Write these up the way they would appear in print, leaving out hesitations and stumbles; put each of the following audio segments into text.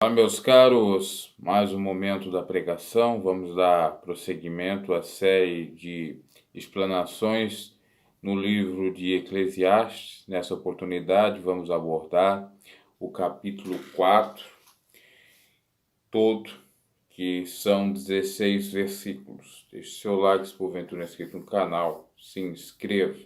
Olá, meus caros, mais um momento da pregação. Vamos dar prosseguimento à série de explanações no livro de Eclesiastes. Nessa oportunidade, vamos abordar o capítulo 4 todo, que são 16 versículos. Deixe seu like se porventura não é inscrito no canal, se inscreva.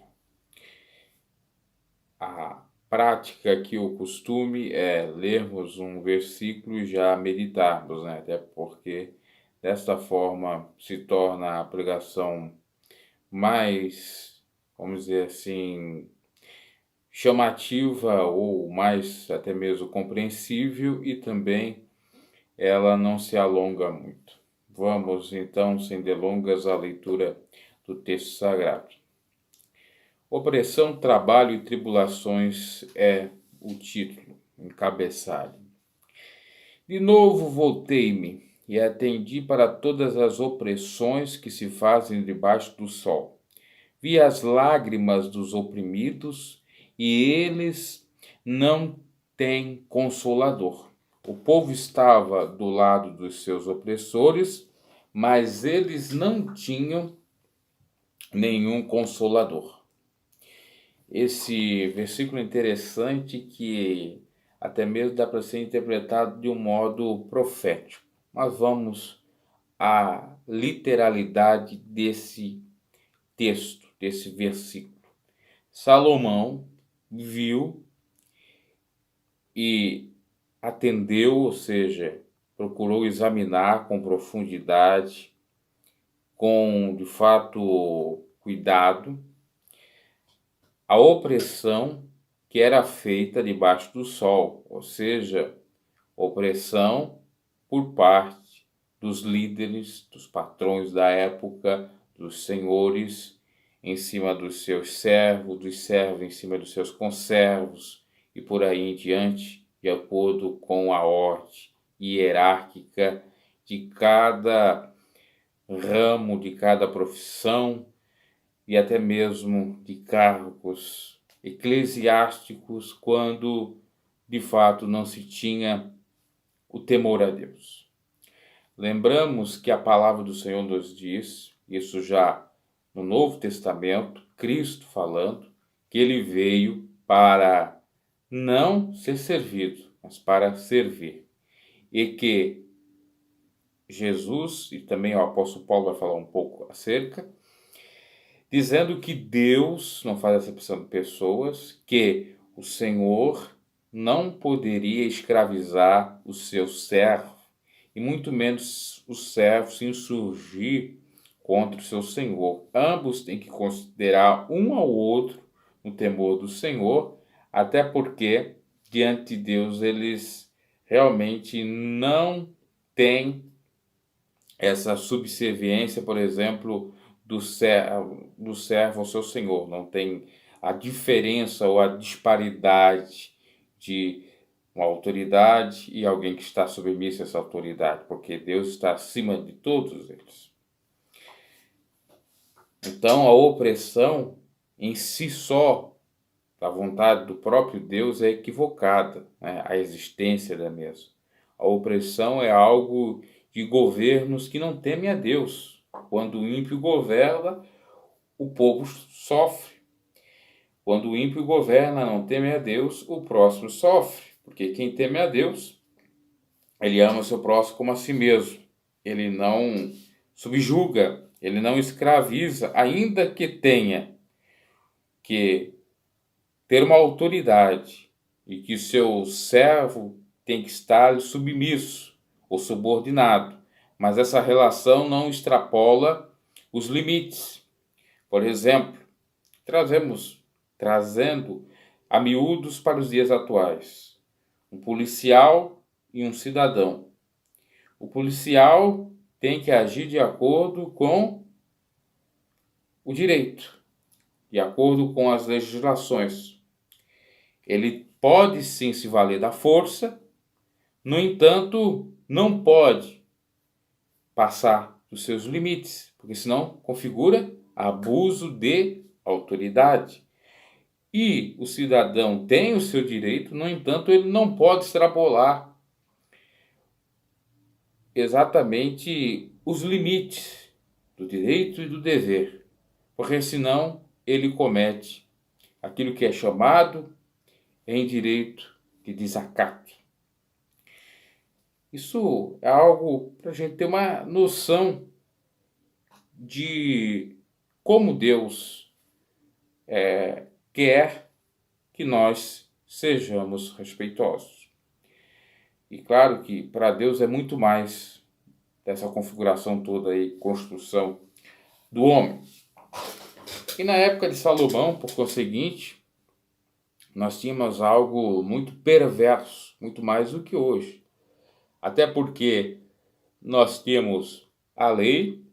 A prática aqui, o costume é lermos um versículo e já meditarmos, né? Até porque desta forma se torna a pregação mais, vamos dizer assim, chamativa ou mais até mesmo compreensível, e também ela não se alonga muito. Vamos então, sem delongas, à leitura do texto sagrado. Opressão, trabalho e tribulações é o título, encabeçado. De novo voltei-me e atendi para todas as opressões que se fazem debaixo do sol. Vi as lágrimas dos oprimidos e eles não têm consolador. O povo estava do lado dos seus opressores, mas eles não tinham nenhum consolador. Esse versículo é interessante, que até mesmo dá para ser interpretado de um modo profético. Mas vamos à literalidade desse texto, desse versículo. Salomão viu e atendeu, ou seja, procurou examinar com profundidade, com de fato cuidado, a opressão que era feita debaixo do sol, ou seja, opressão por parte dos líderes, dos patrões da época, dos senhores, em cima dos seus servos, dos servos em cima dos seus conservos, e por aí em diante, de acordo com a ordem hierárquica de cada ramo, de cada profissão, e até mesmo de cargos eclesiásticos, quando de fato não se tinha o temor a Deus. Lembramos que a palavra do Senhor nos diz, isso já no Novo Testamento, Cristo falando, que ele veio para não ser servido, mas para servir. E que Jesus, e também o apóstolo Paulo vai falar um pouco acerca, dizendo que Deus não faz acepção de pessoas, que o Senhor não poderia escravizar o seu servo, e muito menos o servo se insurgir contra o seu Senhor. Ambos têm que considerar um ao outro no temor do Senhor, até porque diante de Deus eles realmente não têm essa subserviência, por exemplo, do servo ao seu senhor. Não tem a diferença ou a disparidade de uma autoridade e alguém que está submisso a essa autoridade, porque Deus está acima de todos eles. Então, a opressão em si só, da vontade do próprio Deus, é equivocada, né? A existência da mesma. A opressão é algo de governos que não temem a Deus. Quando o ímpio governa, o povo sofre. Quando o ímpio governa, não teme a Deus, o próximo sofre. Porque quem teme a Deus, ele ama o seu próximo como a si mesmo. Ele não subjuga, ele não escraviza, ainda que tenha que ter uma autoridade e que o seu servo tem que estar submisso ou subordinado. Mas essa relação não extrapola os limites. Por exemplo, trazendo a miúdos para os dias atuais, um policial e um cidadão. O policial tem que agir de acordo com o direito, de acordo com as legislações. Ele pode sim se valer da força, no entanto, não pode passar dos seus limites, porque senão configura abuso de autoridade. E o cidadão tem o seu direito, no entanto, ele não pode extrapolar exatamente os limites do direito e do dever, porque senão ele comete aquilo que é chamado em direito de desacato. Isso é algo para a gente ter uma noção de como Deus quer que nós sejamos respeitosos. E claro que para Deus é muito mais dessa configuração toda aí, construção do homem. E na época de Salomão, por conseguinte, nós tínhamos algo muito perverso, muito mais do que hoje. Até porque nós tínhamos a lei,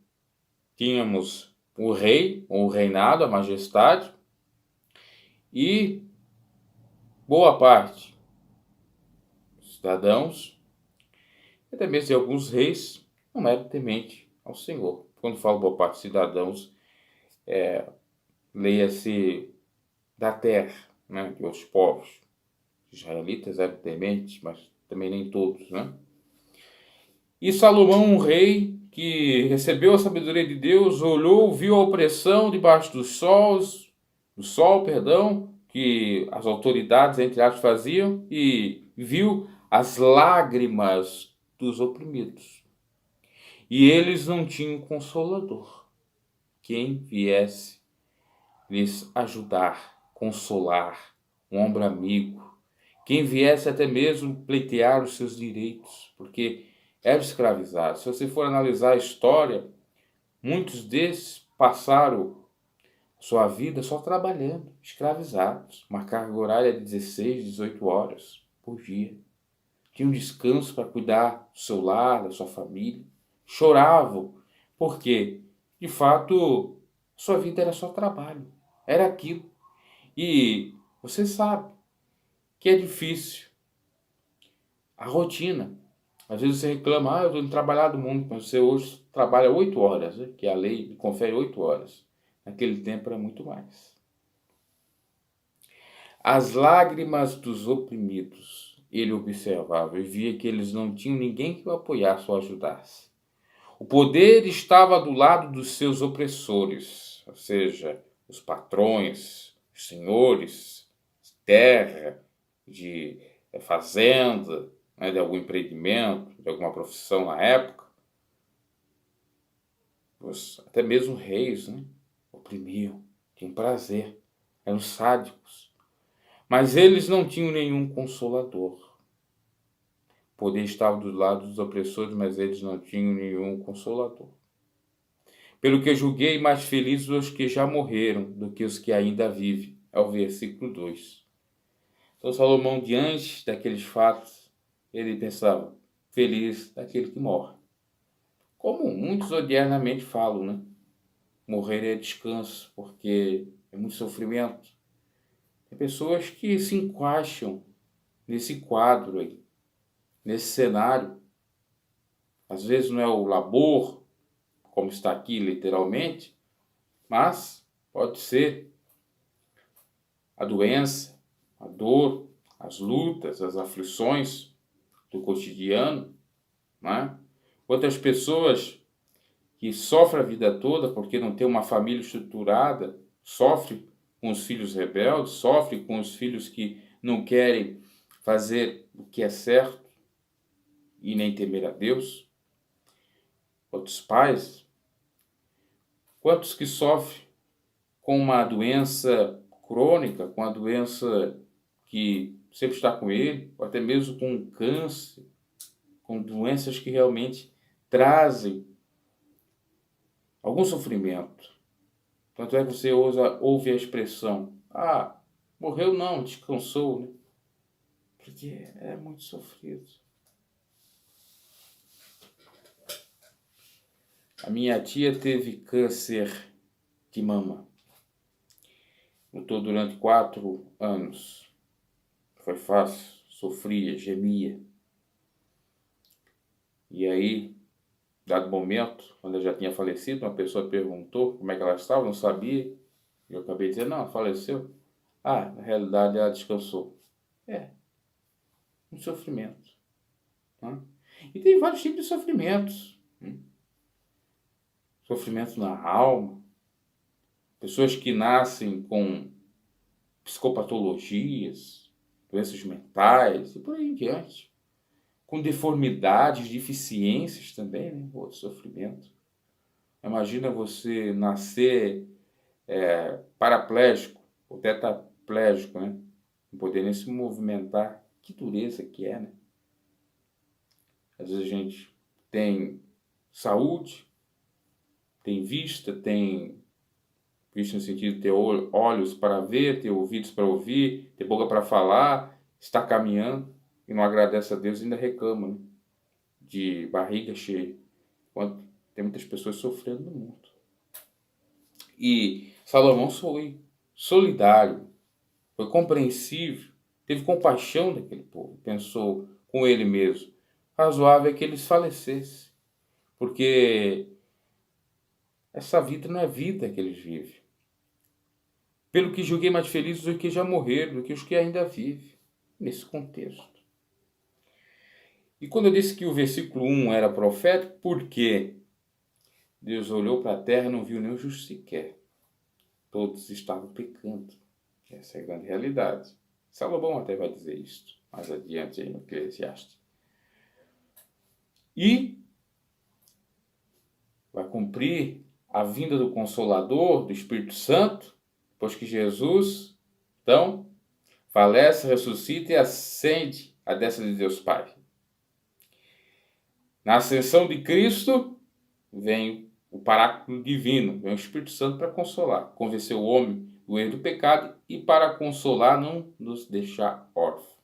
tínhamos o rei, o reinado, a majestade, e boa parte dos cidadãos, até mesmo de alguns reis, não eram temente ao Senhor. Quando falo boa parte dos cidadãos, leia-se da terra, né, de outros povos. Os israelitas eram tementes, mas também nem todos, né? E Salomão, um rei que recebeu a sabedoria de Deus, olhou, viu a opressão debaixo do sol, que as autoridades, entre aspas, faziam, e viu as lágrimas dos oprimidos. E eles não tinham consolador. Quem viesse lhes ajudar, consolar, um ombro amigo, quem viesse até mesmo pleitear os seus direitos, porque eram escravizados. Se você for analisar a história, muitos desses passaram sua vida só trabalhando, escravizados, uma carga horária de 16, 18 horas por dia. Tinham descanso para cuidar do seu lar, da sua família. Choravam, porque, de fato, sua vida era só trabalho. Era aquilo. E você sabe que é difícil. A rotina. Às vezes você reclama, eu estou indo trabalhar do mundo, mas você hoje trabalha 8 horas, né? Que a lei confere 8 horas. Naquele tempo era muito mais. As lágrimas dos oprimidos ele observava e via que eles não tinham ninguém que o apoiasse ou ajudasse. O poder estava do lado dos seus opressores, ou seja, os patrões, os senhores de terra, de fazenda, né, de algum empreendimento, de alguma profissão na época. Até mesmo reis, né, oprimiam, tinham prazer, eram sádicos. Mas eles não tinham nenhum consolador. O poder estava do lado dos opressores, mas eles não tinham nenhum consolador. Pelo que julguei, mais felizes os que já morreram do que os que ainda vivem. É o versículo 2. Então Salomão, diante daqueles fatos, ele pensava, feliz daquele que morre. Como muitos odiernamente falam, né? Morrer é descanso, porque é muito sofrimento. Tem pessoas que se encaixam nesse quadro aí, nesse cenário. Às vezes não é o labor, como está aqui literalmente, mas pode ser a doença, a dor, as lutas, as aflições do cotidiano, né? Outras pessoas que sofrem a vida toda porque não tem uma família estruturada, sofrem com os filhos rebeldes, sofrem com os filhos que não querem fazer o que é certo e nem temer a Deus. Outros pais, quantos que sofrem com uma doença crônica, com a doença que sempre está com ele, ou até mesmo com um câncer, com doenças que realmente trazem algum sofrimento. Tanto é que você ouve a expressão, morreu não, descansou, né? Porque é muito sofrido. A minha tia teve câncer de mama. Lutou durante 4 anos. Foi fácil, sofria, gemia. E aí, dado momento, quando ela já tinha falecido, uma pessoa perguntou como é que ela estava, não sabia. E eu acabei dizendo, não, faleceu. Na realidade ela descansou. Um sofrimento. Né? E tem vários tipos de sofrimentos. Sofrimento na alma, pessoas que nascem com psicopatologias, doenças mentais e por aí em diante, com deformidades, deficiências também, né? Outro sofrimento. Imagina você nascer paraplégico ou tetraplégico, né? Não poder nem se movimentar. Que dureza que é, né? Às vezes a gente tem saúde, tem vista no sentido de ter olhos para ver, ter ouvidos para ouvir, ter boca para falar, está caminhando e não agradece a Deus e ainda reclama, né? De barriga cheia. Enquanto tem muitas pessoas sofrendo no mundo. E Salomão foi solidário, foi compreensível, teve compaixão daquele povo, pensou com ele mesmo, razoável é que eles falecessem, porque essa vida não é vida que eles vivem. Pelo que julguei mais felizes os que já morreram do que os que ainda vivem, nesse contexto. E quando eu disse que o versículo 1 era profético, por quê? Deus olhou para a terra e não viu nenhum justo sequer. Todos estavam pecando. Essa é a grande realidade. Salomão até vai dizer isto mais adiante aí no Eclesiastes. E vai cumprir a vinda do Consolador, do Espírito Santo, pois que Jesus, então, falece, ressuscita e ascende à destra de Deus Pai. Na ascensão de Cristo, vem o Paráclito Divino, vem o Espírito Santo para consolar, convencer o homem do erro do pecado e para consolar não nos deixar órfãos.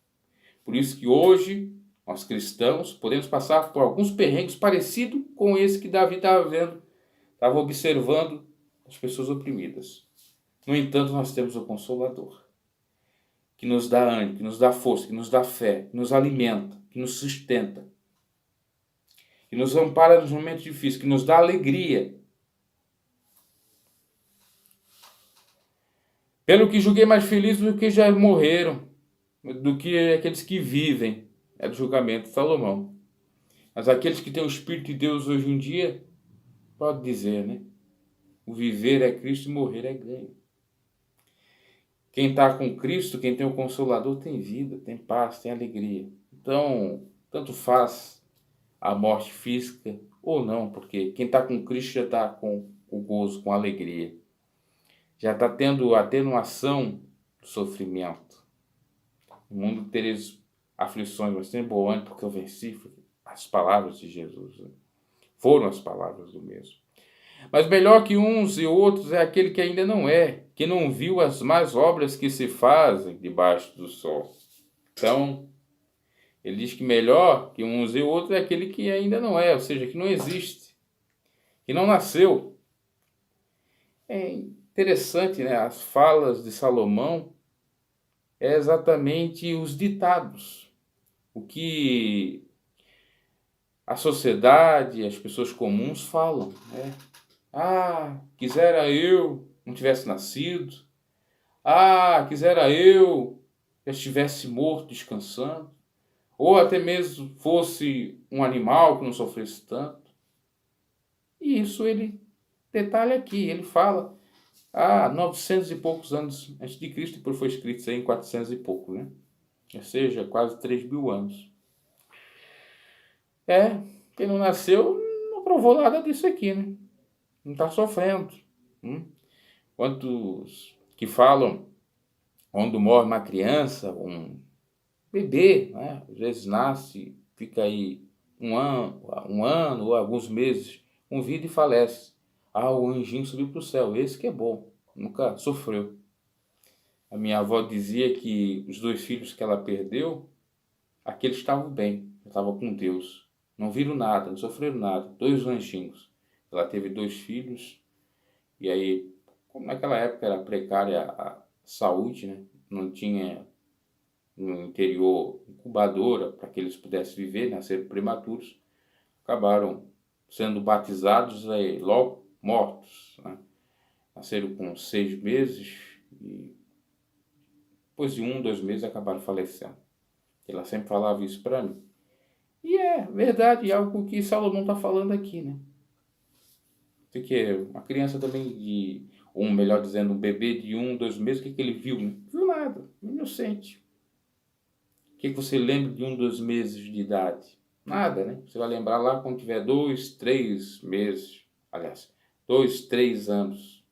Por isso que hoje, nós cristãos, podemos passar por alguns perrengues parecidos com esse que Davi estava observando as pessoas oprimidas. No entanto, nós temos o Consolador, que nos dá ânimo, que nos dá força, que nos dá fé, que nos alimenta, que nos sustenta, que nos ampara nos momentos difíceis, que nos dá alegria. Pelo que julguei mais felizes do que já morreram, do que aqueles que vivem. É do julgamento de Salomão. Mas aqueles que têm o Espírito de Deus hoje em dia, pode dizer, né? O viver é Cristo e morrer é ganho. Quem está com Cristo, quem tem o Consolador, tem vida, tem paz, tem alegria. Então, tanto faz a morte física ou não, porque quem está com Cristo já está com o gozo, com a alegria. Já está tendo a atenuação do sofrimento. O mundo tereis aflições, mas tem bom ânimo porque eu venci. As palavras de Jesus, né? Foram as palavras do mesmo. Mas melhor que uns e outros é aquele que ainda não é, que não viu as más obras que se fazem debaixo do sol. Então, ele diz que melhor que uns e outros é aquele que ainda não é, ou seja, que não existe, que não nasceu. É interessante, né? As falas de Salomão é exatamente os ditados, o que a sociedade, as pessoas comuns falam, né? Ah, quisera eu não tivesse nascido. Ah, quisera eu já estivesse morto, descansando. Ou até mesmo fosse um animal que não sofresse tanto. E isso ele detalha aqui, ele fala 900 e poucos anos antes de Cristo, e depois foi escrito isso aí em 400 e pouco, né? Ou seja, quase 3.000 anos. Quem não nasceu não provou nada disso aqui, né? Não está sofrendo. Quantos que falam quando morre uma criança, um bebê, né? Às vezes nasce, fica aí um ano ou alguns meses com vida e falece. O anjinho subiu para o céu, esse que é bom, nunca sofreu. A minha avó dizia que os 2 filhos que ela perdeu, aqueles estavam bem, estavam com Deus. Não viram nada, não sofreram nada. 2 anjinhos. Ela teve 2 filhos, e aí, como naquela época era precária a saúde, né? Não tinha no interior incubadora para que eles pudessem viver, nascer prematuros, acabaram sendo batizados e logo mortos, né? Nasceram com 6 meses e depois de 1, 2 meses acabaram falecendo. Ela sempre falava isso para mim. E é verdade, é algo que Salomão está falando aqui, né? Porque uma criança também melhor dizendo, um bebê de 2 meses, o que ele viu? Não viu nada, inocente. O que você lembra de 2 meses de idade? Nada, né? Você vai lembrar lá quando tiver 2, 3 meses, aliás, 2, 3 anos.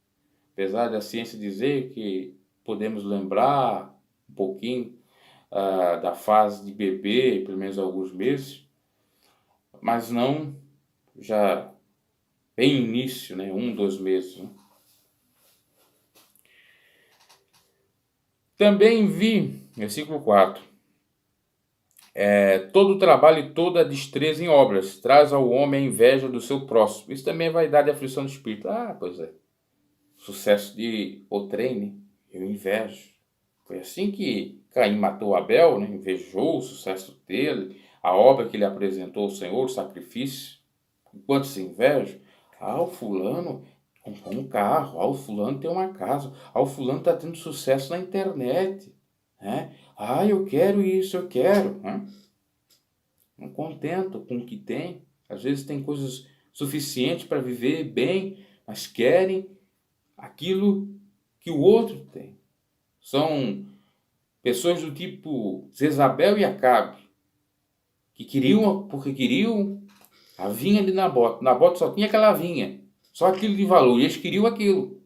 Apesar da ciência dizer que podemos lembrar um pouquinho da fase de bebê, pelo menos alguns meses, mas não já bem início, né? 2 meses. Né? Também vi, versículo 4, todo trabalho e toda destreza em obras traz ao homem a inveja do seu próximo. Isso também vai dar de aflição do espírito. Pois é. Sucesso de outrem, eu invejo. Foi assim que Caim matou Abel, né? Invejou o sucesso dele, a obra que ele apresentou ao Senhor, o sacrifício. Enquanto se inveja, o fulano comprou um carro, o fulano tem uma casa, o fulano está tendo sucesso na internet. Né? Eu quero isso, eu quero. Né? Não contento com o que tem. Às vezes tem coisas suficientes para viver bem, mas querem aquilo que o outro tem. São pessoas do tipo Jezabel e Acabe, que queriam, porque queriam a vinha de Nabote. Nabote só tinha aquela vinha, só aquilo de valor, e eles queriam aquilo.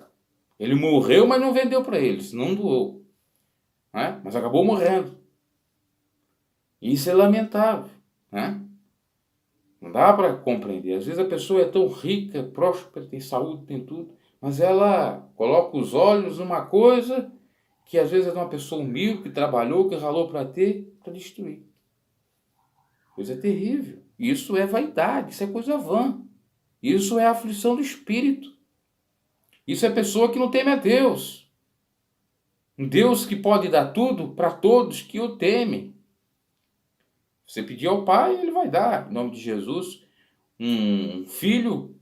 Ele morreu, mas não vendeu para eles, não doou. Né? Mas acabou morrendo. Isso é lamentável. Né? Não dá para compreender. Às vezes a pessoa é tão rica, próspera, tem saúde, tem tudo, mas ela coloca os olhos numa coisa que às vezes é de uma pessoa humilde, que trabalhou, que ralou para ter, para destruir. Coisa terrível. Isso é vaidade, isso é coisa vã. Isso é aflição do espírito. Isso é pessoa que não teme a Deus. Um Deus que pode dar tudo para todos que o temem. Você pedir ao Pai, Ele vai dar. Em nome de Jesus, um filho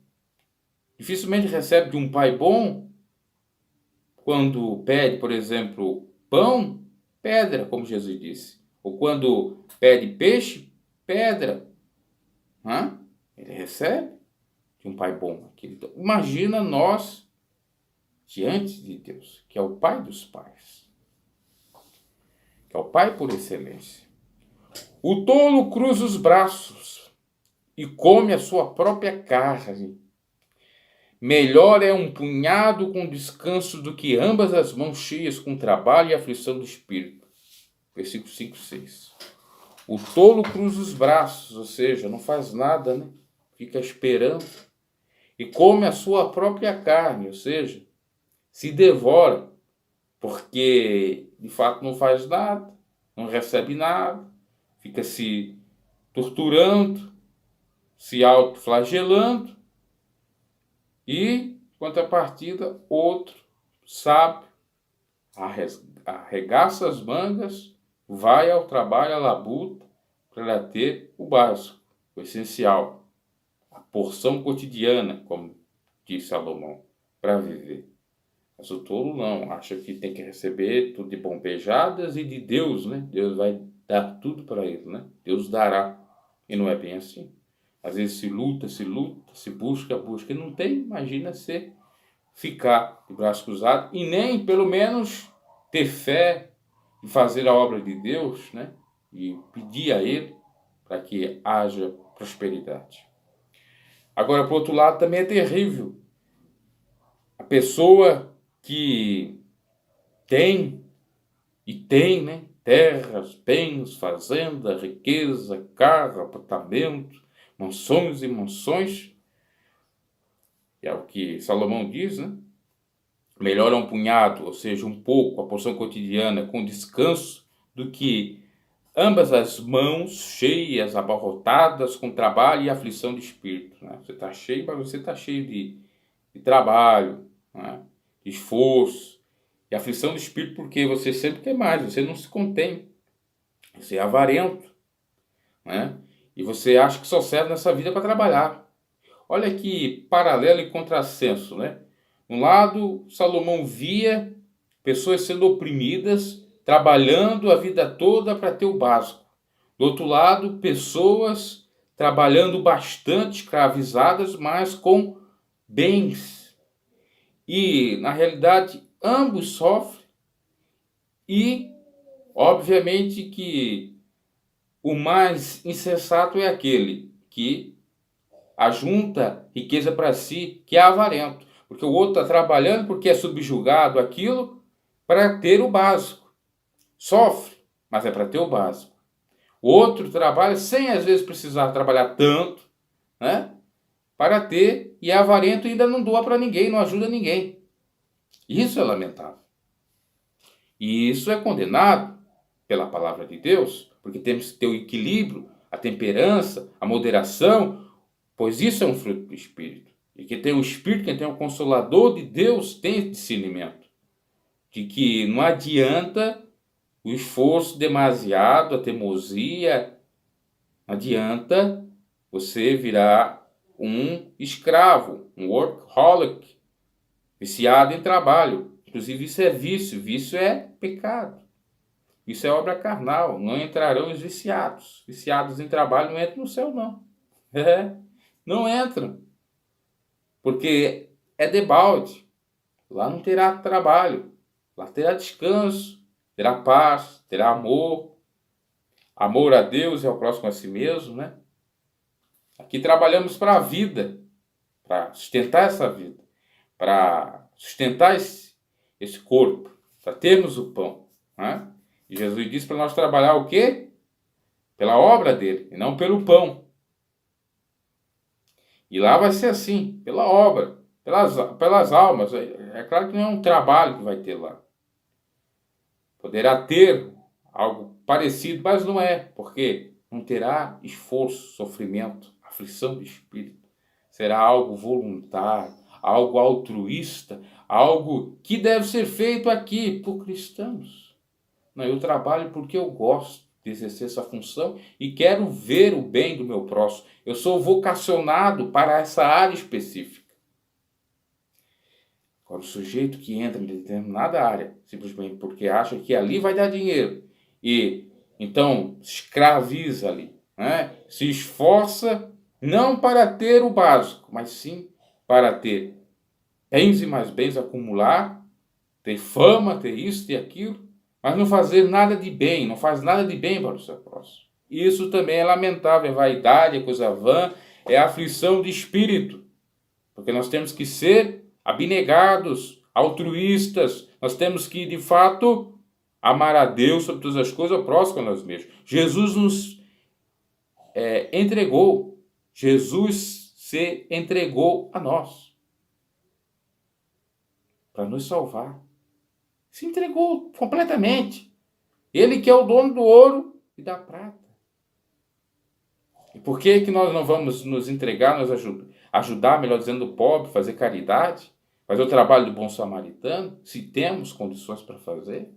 dificilmente recebe de um pai bom quando pede, por exemplo, pão, pedra, como Jesus disse. Ou quando pede peixe, pedra. Ele recebe de um pai bom. Imagina nós diante de Deus, que é o Pai dos pais, que é o Pai por excelência. O tolo cruza os braços e come a sua própria carne. Melhor é um punhado com descanso do que ambas as mãos cheias com trabalho e aflição do espírito. Versículo 5, 6. O tolo cruza os braços, ou seja, não faz nada, né? Fica esperando. E come a sua própria carne, ou seja, se devora, porque de fato não faz nada, não recebe nada, fica se torturando, se autoflagelando, e, contrapartida, outro sábio arregaça as mangas, vai ao trabalho, à labuta, para ter o básico, o essencial, a porção cotidiana, como diz Salomão, para viver. Mas o tolo não, acha que tem que receber tudo de bombejadas e de Deus, né? Deus vai dar tudo para ele, né? Deus dará. E não é bem assim. Às vezes se luta, se busca, e não tem, imagina você ficar de braço cruzado e nem, pelo menos, ter fé em fazer a obra de Deus, né? E pedir a Ele para que haja prosperidade. Agora, por outro lado, também é terrível. A pessoa que tem, né? Terras, bens, fazenda, riqueza, carro, apartamento, mansões e mansões. É o que Salomão diz, né? Melhor é um punhado, ou seja, um pouco, a porção cotidiana, com descanso, do que ambas as mãos cheias, abarrotadas, com trabalho e aflição de espírito. Né? Você está cheio, mas você está cheio de trabalho, né? De esforço, e aflição de espírito, porque você sempre quer mais, você não se contém, você é avarento, né? E você acha que só serve nessa vida para trabalhar. Olha que paralelo e contrassenso, né? Um lado, Salomão via pessoas sendo oprimidas, trabalhando a vida toda para ter o básico. Do outro lado, pessoas trabalhando bastante, escravizadas, mas com bens. E, na realidade, ambos sofrem e, obviamente, que o mais insensato é aquele que ajunta riqueza para si, que é avarento. Porque o outro está trabalhando porque é subjugado aquilo para ter o básico. Sofre, mas é para ter o básico. O outro trabalha sem às vezes precisar trabalhar tanto, né? Para ter, e é avarento e ainda não doa para ninguém, não ajuda ninguém. Isso é lamentável. E isso é condenado pela palavra de Deus, porque temos que ter o equilíbrio, a temperança, a moderação, pois isso é um fruto do Espírito. E quem tem o Espírito, quem tem o Consolador de Deus, tem discernimento de que não adianta o esforço demasiado, a teimosia, não adianta você virar um escravo, um workaholic, viciado em trabalho. Inclusive isso é vício, vício é pecado. Isso é obra carnal, não entrarão os viciados. Viciados em trabalho não entram no céu, não. Não entram. Porque é debalde. Lá não terá trabalho. Lá terá descanso, terá paz, terá amor. Amor a Deus e ao próximo a si mesmo, né? Aqui trabalhamos para a vida, para sustentar essa vida, para sustentar esse corpo, para termos o pão, né? E Jesus disse para nós trabalhar o quê? Pela obra dele, e não pelo pão. E lá vai ser assim, pela obra, pelas almas. É claro que não é um trabalho que vai ter lá. Poderá ter algo parecido, mas não é, porque não terá esforço, sofrimento, aflição de espírito. Será algo voluntário, algo altruísta, algo que deve ser feito aqui por cristãos. Não, eu trabalho porque eu gosto de exercer essa função e quero ver o bem do meu próximo. Eu sou vocacionado para essa área específica. Agora, o sujeito que entra em determinada área, simplesmente porque acha que ali vai dar dinheiro, e então se escraviza ali, né? Se esforça não para ter o básico, mas sim para ter bens e mais bens, acumular, ter fama, ter isso, ter aquilo, mas não fazer nada de bem, não faz nada de bem para o seu próximo. Isso também é lamentável, é vaidade, é coisa vã, é aflição de espírito, porque nós temos que ser abnegados, altruístas, nós temos que, de fato, amar a Deus sobre todas as coisas, ao próximo a nós mesmos. Jesus nos entregou, Jesus se entregou a nós para nos salvar. Se entregou completamente. Ele que é o dono do ouro e da prata. E por que nós não vamos nos entregar, nos ajudar, melhor dizendo, o pobre, fazer caridade, fazer o trabalho do bom samaritano, se temos condições para fazer?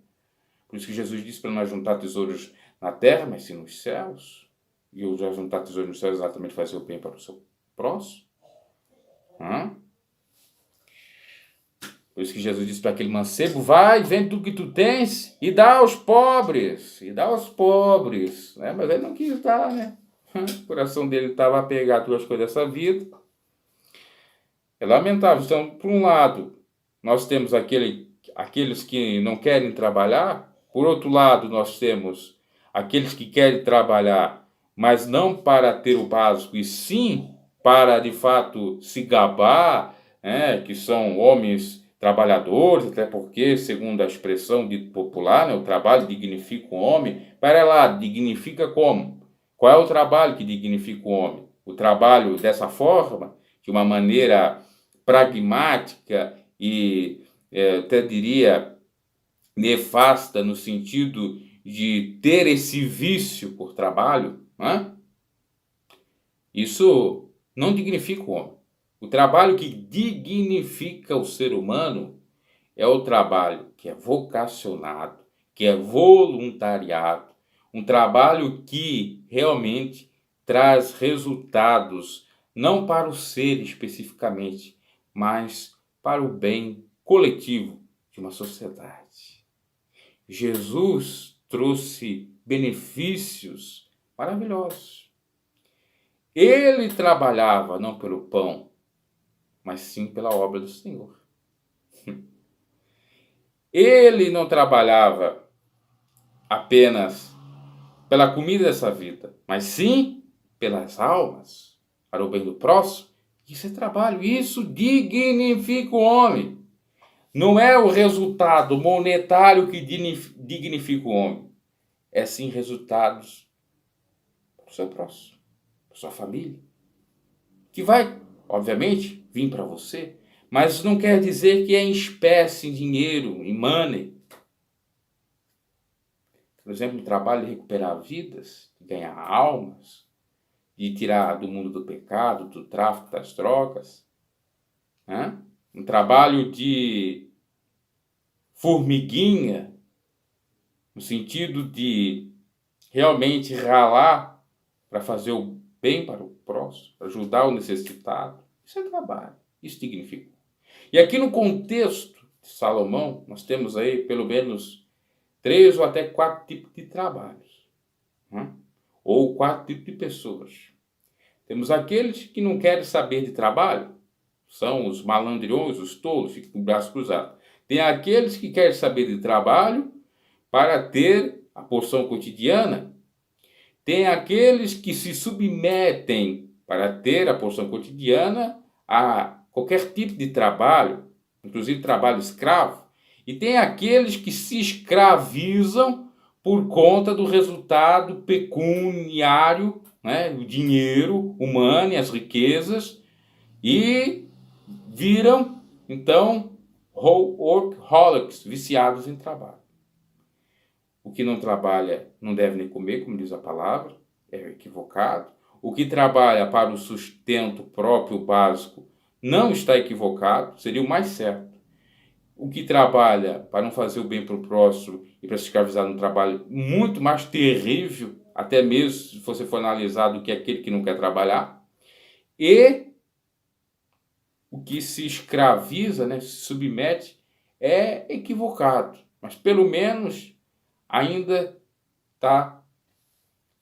Por isso que Jesus disse para nós juntar tesouros na terra, mas sim nos céus. E eu já juntar tesouros nos céus exatamente fazer o bem para o seu próximo. Por isso que Jesus disse para aquele mancebo: vai, vende tudo que tu tens e dá aos pobres. E dá aos pobres. Né? Mas ele não quis dar, né? O coração dele estava apegado às coisas dessa vida. É lamentável. Então, por um lado, nós temos aqueles que não querem trabalhar. Por outro lado, nós temos aqueles que querem trabalhar, mas não para ter o básico, e sim para, de fato, se gabar, né? Que são homens trabalhadores, até porque, segundo a expressão dita popular, né, o trabalho dignifica o homem. Para lá, dignifica como? Qual é o trabalho que dignifica o homem? O trabalho dessa forma, de uma maneira pragmática e, até diria, nefasta, no sentido de ter esse vício por trabalho, né? Isso não dignifica o homem. O trabalho que dignifica o ser humano é o trabalho que é vocacionado, que é voluntariado, um trabalho que realmente traz resultados, não para o ser especificamente, mas para o bem coletivo de uma sociedade. Jesus trouxe benefícios maravilhosos. Ele trabalhava não pelo pão, mas sim pela obra do Senhor. Ele não trabalhava apenas pela comida dessa vida, mas sim pelas almas, para o bem do próximo. Isso é trabalho, isso dignifica o homem. Não é o resultado monetário que dignifica o homem, é sim resultados para o seu próximo, para a sua família, que vai, obviamente, vir para você, mas não quer dizer que é em espécie, em dinheiro, em money. Por exemplo, um trabalho de recuperar vidas, de ganhar almas, de tirar do mundo do pecado, do tráfico, das drogas. Né? Um trabalho de formiguinha, no sentido de realmente ralar para fazer o bem para o próximo, ajudar o necessitado. Isso é trabalho, isso significa. E aqui no contexto de Salomão, nós temos aí pelo menos 3 ou até 4 tipos de trabalhos, né? Ou 4 tipos de pessoas. Temos aqueles que não querem saber de trabalho, são os malandrões, os tolos, ficam com o braço cruzado. Tem aqueles que querem saber de trabalho para ter a porção cotidiana. Tem aqueles que se submetem para ter a porção cotidiana a qualquer tipo de trabalho, inclusive trabalho escravo. E tem aqueles que se escravizam por conta do resultado pecuniário, né, o dinheiro humano e as riquezas, e viram, então, workaholics, viciados em trabalho. O que não trabalha não deve nem comer, como diz a palavra, é equivocado. O que trabalha para o sustento próprio básico não está equivocado, seria o mais certo. O que trabalha para não fazer o bem para o próximo e para se escravizar num trabalho muito mais terrível, até mesmo se você for analisar, do que aquele que não quer trabalhar. E o que se escraviza, né, se submete, é equivocado. Mas pelo menos ainda está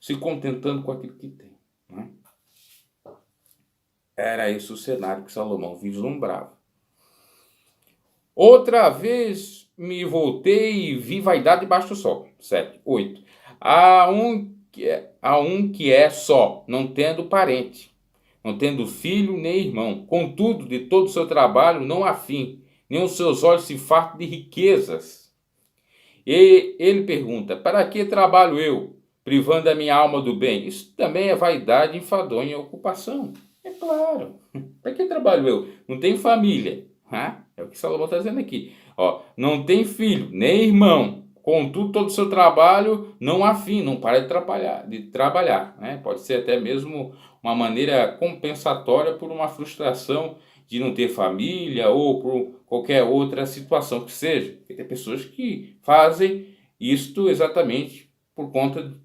se contentando com aquilo que tem. Né? Era esse o cenário que Salomão vislumbrava. Outra vez me voltei e vi vaidade debaixo do sol. 7, 8. Há um que é só, não tendo parente, não tendo filho nem irmão. Contudo, de todo o seu trabalho não há fim, nem os seus olhos se fartam de riquezas. E ele pergunta: para que trabalho eu, privando a minha alma do bem? Isso também é vaidade, enfadonha e ocupação. É claro. Para que trabalho eu? Não tenho família. É o que Salomão está dizendo aqui. Ó, não tem filho, nem irmão. Contudo, todo o seu trabalho não há fim, não para de trabalhar. Né? Pode ser até mesmo uma maneira compensatória por uma frustração de não ter família ou por qualquer outra situação que seja. Porque tem pessoas que fazem isto exatamente por conta de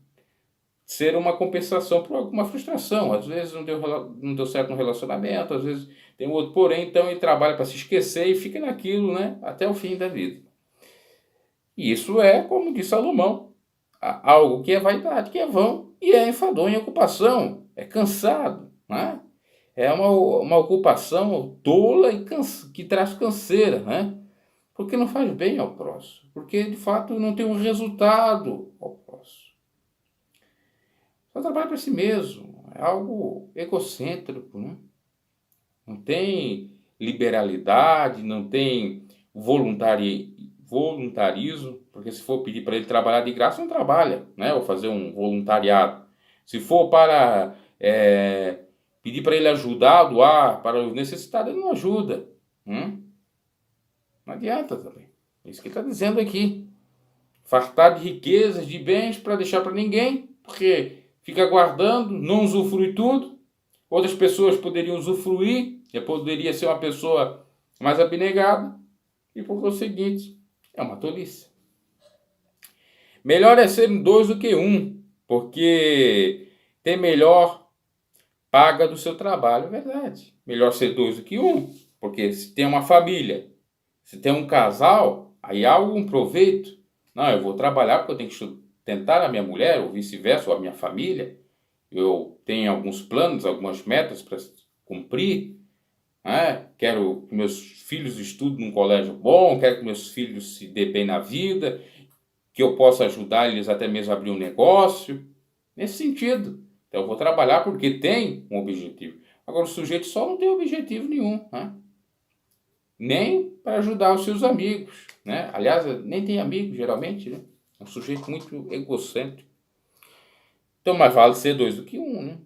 ser uma compensação por alguma frustração. Às vezes não deu certo no relacionamento, às vezes tem outro porém, então ele trabalha para se esquecer e fica naquilo, né, até o fim da vida. E isso é, como diz Salomão, algo que é vaidade, que é vão e é enfadonha ocupação, é cansado, né? É uma ocupação tola e que traz canseira, né? Porque não faz bem ao próximo, porque de fato não tem um resultado ao próximo. Só trabalha para si mesmo, é algo egocêntrico, né? Não tem liberalidade, não tem voluntarismo, porque se for pedir para ele trabalhar de graça, não trabalha, né? Ou fazer um voluntariado. Se for para pedir para ele ajudar, doar para os necessitados, ele não ajuda. Não adianta também. É isso que ele está dizendo aqui. Fartar de riquezas, de bens para deixar para ninguém, porque fica guardando, não usufrui tudo. Outras pessoas poderiam usufruir, poderia ser uma pessoa mais abnegada, e por conseguinte, é uma tolice. Melhor é ser 2 do que 1, porque tem melhor paga do seu trabalho, é verdade. Melhor ser 2 do que 1, porque se tem uma família, se tem um casal, aí há algum proveito. Não, eu vou trabalhar porque eu tenho que sustentar a minha mulher, ou vice-versa, ou a minha família. Eu tenho alguns planos, algumas metas para cumprir, né? Quero que meus filhos estudem num colégio bom, quero que meus filhos se dê bem na vida, que eu possa ajudar eles até mesmo a abrir um negócio. Nesse sentido. Então eu vou trabalhar porque tem um objetivo. Agora o sujeito só não tem objetivo nenhum, né? Nem para ajudar os seus amigos, né? Aliás, nem tem amigos geralmente, né? É um sujeito muito egocêntrico. Então mais vale ser dois do que um, né?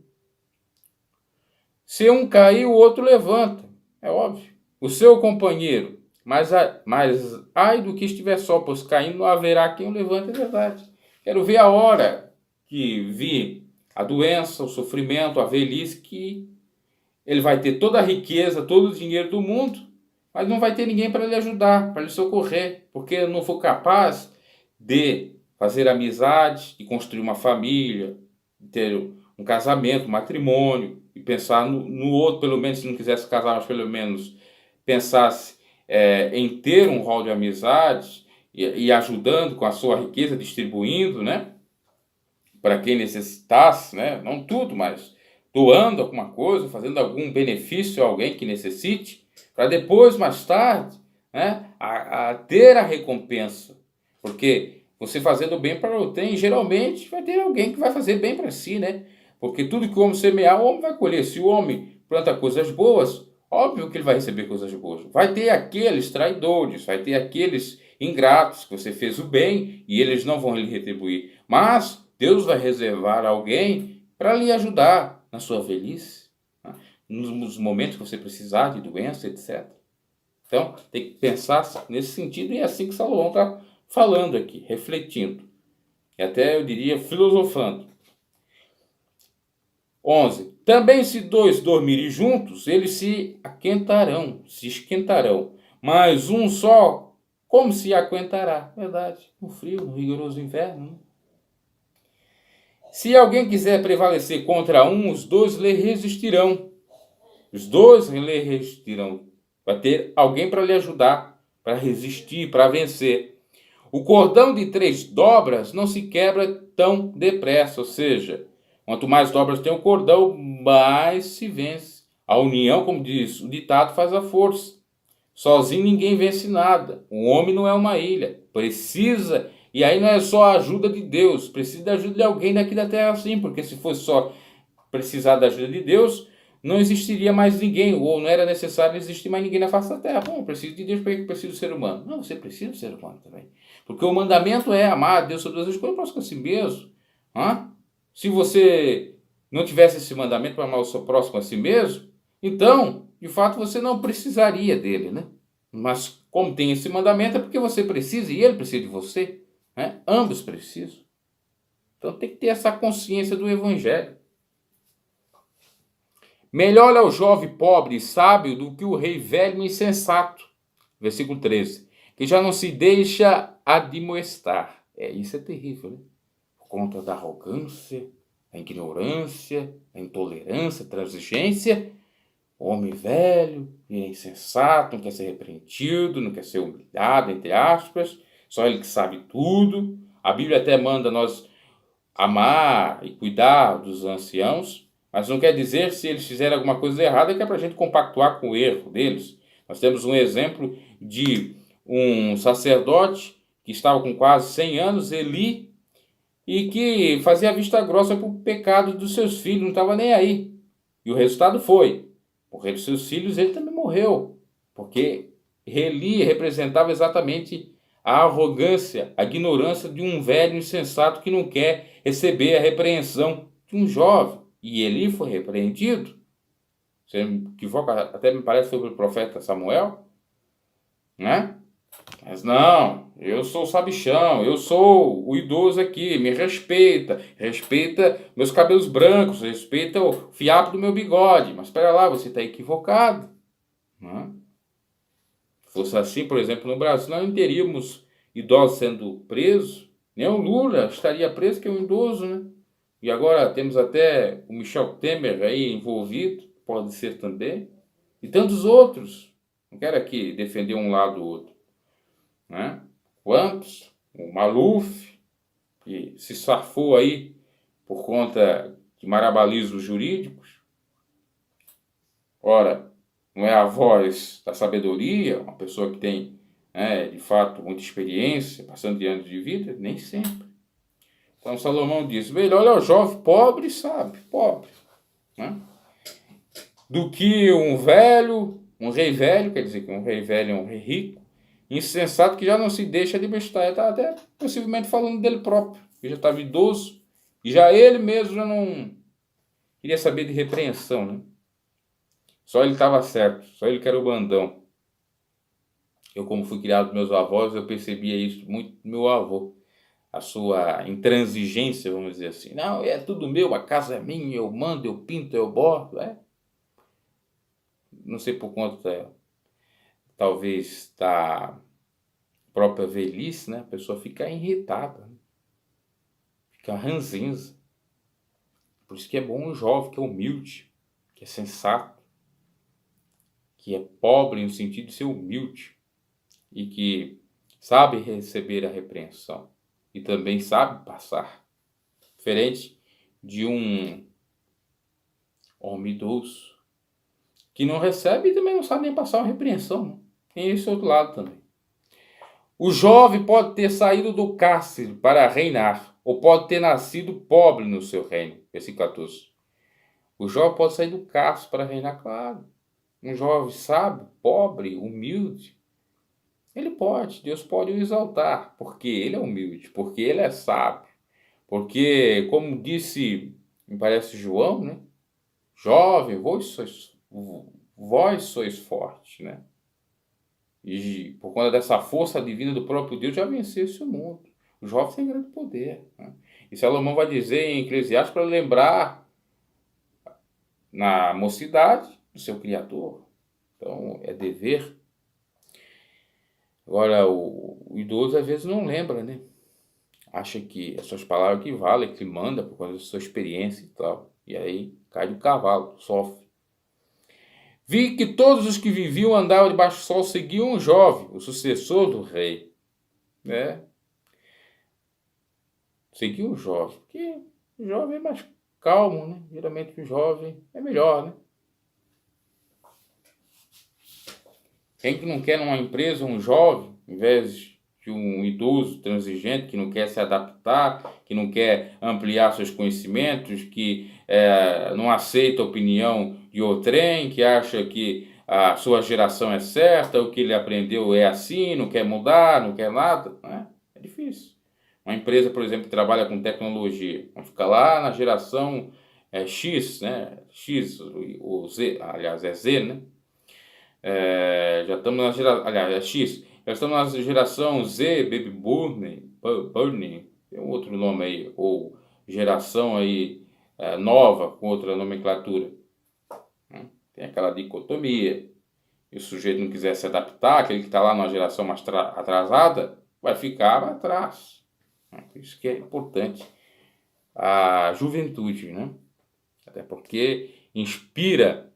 Se um cair, o outro levanta. É óbvio. O seu companheiro, mas ai do que estiver só, pois caindo não haverá quem o levante, é verdade. Quero ver a hora que vi a doença, o sofrimento, a velhice, que ele vai ter toda a riqueza, todo o dinheiro do mundo, mas não vai ter ninguém para lhe ajudar, para lhe socorrer, porque não for capaz de fazer amizade, de construir uma família, de ter um casamento, um matrimônio, e pensar no outro, pelo menos se não quisesse casar, mas pelo menos pensasse em ter um rol de amizade e ajudando com a sua riqueza, distribuindo, né? Para quem necessitasse, né? Não tudo, mas doando alguma coisa, fazendo algum benefício a alguém que necessite, para depois, mais tarde, né? a ter a recompensa. Porque você fazendo bem para alguém, geralmente vai ter alguém que vai fazer bem para si, né? Porque tudo que o homem semear, o homem vai colher. Se o homem planta coisas boas, óbvio que ele vai receber coisas boas. Vai ter aqueles traidores, vai ter aqueles ingratos que você fez o bem e eles não vão lhe retribuir. Mas Deus vai reservar alguém para lhe ajudar na sua velhice, né? Nos momentos que você precisar de doença, etc. Então, tem que pensar nesse sentido, e é assim que Salomão está falando aqui, refletindo. E até, eu diria, filosofando. 11. Também se dois dormirem juntos, eles se aquentarão, se esquentarão. Mas um só, como se aquentará? Verdade, no frio, no rigoroso inverno, né? Se alguém quiser prevalecer contra um, os dois lhe resistirão. Os dois lhe resistirão. Vai ter alguém para lhe ajudar, para resistir, para vencer. O cordão de 3 dobras não se quebra tão depressa, ou seja, quanto mais dobras tem o cordão, mais se vence. A união, como diz o ditado, faz a força. Sozinho ninguém vence nada. O homem não é uma ilha. Precisa, e aí não é só a ajuda de Deus, precisa da ajuda de alguém daqui da terra sim, porque se fosse só precisar da ajuda de Deus, não existiria mais ninguém, ou não era necessário existir mais ninguém na face da terra. Bom, eu preciso de Deus, para que eu preciso do ser humano? Não, você precisa do ser humano também. Porque o mandamento é amar a Deus sobre todas as coisas, próximo a si mesmo. Hã? Se você não tivesse esse mandamento para amar o seu próximo a si mesmo, então, de fato, você não precisaria dele, né? Mas como tem esse mandamento, é porque você precisa e ele precisa de você, né? Ambos precisam. Então tem que ter essa consciência do Evangelho. Melhor é o jovem pobre e sábio do que o rei velho e insensato. Versículo 13. Que já não se deixa admoestar. Isso é terrível, né? Por conta da arrogância, da ignorância, da intolerância, da transigência. O homem velho e insensato, não quer ser repreendido, não quer ser humilhado, entre aspas. Só ele que sabe tudo. A Bíblia até manda nós amar e cuidar dos anciãos, mas não quer dizer se eles fizerem alguma coisa errada que é para a gente compactuar com o erro deles. Nós temos um exemplo de um sacerdote que estava com quase 100 anos, Eli, e que fazia vista grossa para o pecado dos seus filhos, não estava nem aí. E o resultado foi, morrer dos seus filhos, ele também morreu, porque Eli representava exatamente a arrogância, a ignorância de um velho insensato que não quer receber a repreensão de um jovem. E Eli foi repreendido. Você me equivoca, até me parece que foi pelo profeta Samuel, né? Mas não, eu sou o sabichão, eu sou o idoso aqui, me respeita, respeita meus cabelos brancos, respeita o fiapo do meu bigode. Mas espera lá, você está equivocado, né? Se fosse assim, por exemplo, no Brasil, nós não teríamos idosos sendo presos, nem o Lula estaria preso, que é um idoso, né? E agora temos até o Michel Temer aí envolvido, pode ser também, e tantos outros. Não quero aqui defender um lado ou outro, né? Quantos? O Maluf, que se safou aí por conta de marabalismos jurídicos. Ora, não é a voz da sabedoria, uma pessoa que tem, de fato, muita experiência, passando de anos de vida? Nem sempre. Então Salomão diz, melhor é o jovem pobre e sábio, pobre, né? Do que um velho, um rei velho, quer dizer que um rei velho é um rei rico, insensato que já não se deixa libertar. Ele está até possivelmente falando dele próprio, que já estava idoso, e já ele mesmo já não queria saber de repreensão, né? Só ele estava certo, só ele que era o bandão. Eu, como fui criado por meus avós, eu percebia isso muito do meu avô. A sua intransigência, vamos dizer assim. Não, é tudo meu, a casa é minha, eu mando, eu pinto, eu bordo. Não sei por conta, talvez, da própria velhice, né? A pessoa fica irritada, né? Fica ranzinza. Por isso que é bom um jovem que é humilde, que é sensato, que é pobre no sentido de ser humilde e que sabe receber a repreensão e também sabe passar. Diferente de um homem idoso que não recebe e também não sabe nem passar uma repreensão, né? Tem esse outro lado também. O jovem pode ter saído do cárcere para reinar, ou pode ter nascido pobre no seu reino. Versículo 14. O jovem pode sair do cárcere para reinar, claro. Um jovem sábio, pobre, humilde, ele pode, Deus pode o exaltar, porque ele é humilde, porque ele é sábio, porque, como disse, me parece João, né? Jovem, vós sois fortes, né? E por conta dessa força divina do próprio Deus já venceu esse mundo. O jovem tem grande poder, né? E Salomão vai dizer em Eclesiastes para lembrar na mocidade do seu Criador. Então é dever. Agora o idoso às vezes não lembra, né? Acha que as suas palavras que valem, que manda por causa da sua experiência e tal. E aí cai do cavalo, sofre. Vi que todos os que viviam andavam debaixo do sol seguiam o jovem, o sucessor do rei, né? Seguiu o jovem, porque o jovem é mais calmo, né? Geralmente o jovem é melhor, né? Quem que não quer numa empresa um jovem, em vez de um idoso transigente que não quer se adaptar, que não quer ampliar seus conhecimentos, que não aceita a opinião de outrem, que acha que a sua geração é certa, o que ele aprendeu é assim, não quer mudar, não quer nada, né? É difícil. Uma empresa, por exemplo, que trabalha com tecnologia, vamos ficar lá na geração X, né? X, o Z, aliás, é Z, né? Já estamos na geração, aliás, é X, já estamos na geração Z, Baby Burning, tem um outro nome aí, ou geração aí nova, com outra nomenclatura, né? Tem aquela dicotomia, e o sujeito não quiser se adaptar, aquele que está lá numa geração mais atrasada, vai ficar atrás, né? Por isso que é importante a juventude, né? Até porque inspira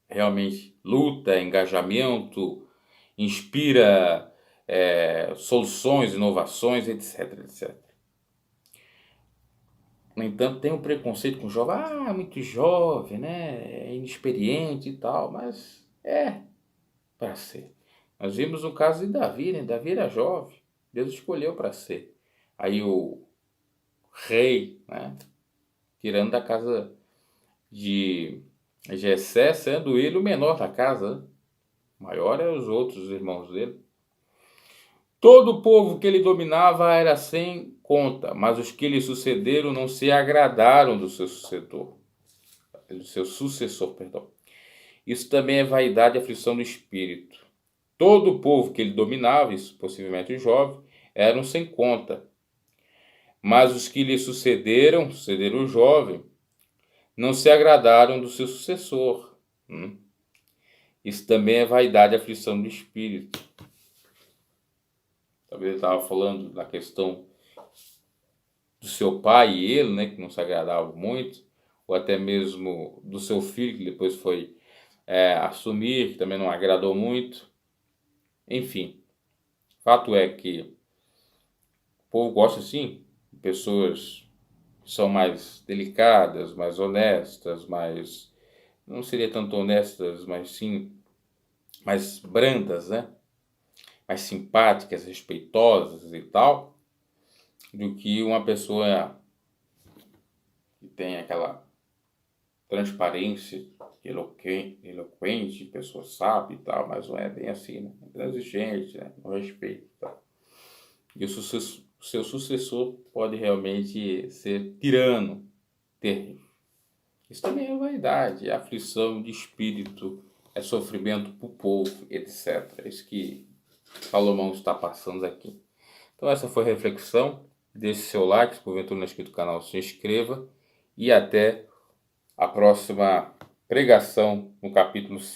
realmente luta, engajamento, inspira soluções, inovações, etc, etc. No entanto, tem um preconceito com o jovem. Ah, muito jovem, né? É inexperiente e tal, mas é para ser. Nós vimos o caso de Davi, né? Davi era jovem, Deus escolheu para ser. Aí o rei, né? Tirando da casa de Jessé, sendo ele o menor da casa, né? O maior eram os outros irmãos dele. Todo o povo que ele dominava era sem conta, mas os que lhe sucederam não se agradaram do seu sucessor, perdão. Isso também é vaidade e aflição do espírito. Todo o povo que ele dominava, isso possivelmente os jovens, eram sem conta, mas os que lhe sucederam o jovem, não se agradaram do seu sucessor. Isso também é vaidade e aflição do espírito. Talvez ele estava falando da questão do seu pai e ele, né, que não se agradava muito, ou até mesmo do seu filho, que depois foi assumir, que também não agradou muito. Enfim, fato é que povo gosta sim de pessoas que são mais delicadas, mais honestas, mais, não seria tanto honestas, mas sim mais brandas, né? Mais simpáticas, respeitosas e tal, do que uma pessoa que tem aquela transparência eloquente, pessoa sábia e tal, mas não é bem assim, né? É transigente, né? No respeito e tal. E o seu sucessor pode realmente ser tirano, terrível. Isso também é vaidade, é aflição de espírito, é sofrimento para o povo, etc. É isso que Salomão está passando aqui. Então essa foi a reflexão. Deixe seu like, se porventura não é inscrito no canal, se inscreva. E até a próxima pregação no capítulo 5.